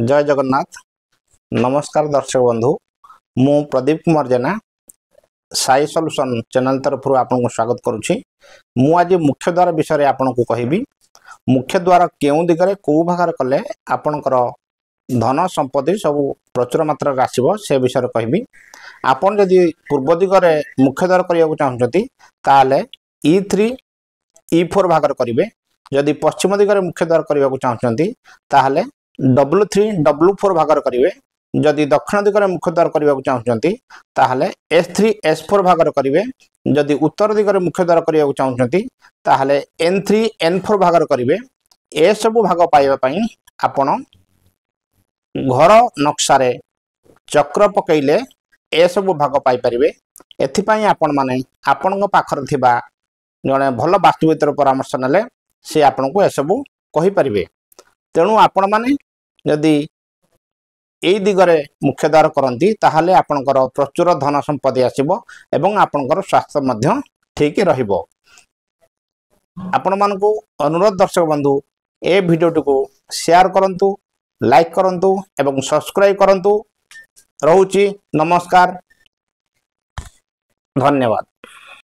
जय जगन्नाथ। नमस्कार दर्शक बंधु, मु प्रदीप कुमार जेना साई सॉल्यूशन चैनल तरफ आपको स्वागत करुच्ची। मु आज मुख्य द्वार विषय आपको कहबी। मुख्य द्वार केउ दिगरे को भाग कले आपणकर धन संपत्ति सब प्रचुर मात्रा आसब से विषय कहबी। आपन जदि पूर्व दिगरे मुख्य द्वार करने चाहते ताले E3 E4 भाग करेंगे। जदि पश्चिम दिगरे मुख्य द्वार करने चाहते ताले W3 W4 भाग करेंगे। जदि दक्षिण दिगरे मुख्य द्वार करने चाहते ताले S3 S4 भाग करेंगे। जदि उत्तर दिगरे मुख्य द्वार करने चाहते ताले N3 N4 भाग करेंगे। ए सब भाग पाइबा आपण घर नक्शारे चक्र पकईले ए सब भाग पाई परिबे। एथिपाई आपण माने आपण पाखर थिबा जने भल वास्तुवितर परामर्श नेले से आपण को ए सब कहि परिबे। तेणु आपण माने यदि ए दिगरे मुख्य द्वार करती ताहले आपणकर प्रचुर धन संपत्ति आसीबो एवं आपणकर स्वास्थ्य मध्य ठीक रहिबो। आपण मानकु अनुरोध दर्शक बंधु ए वीडियोटी को शेयर करंतु, लाइक करंतु एवं सब्सक्राइब करंतु। रहूची नमस्कार, धन्यवाद।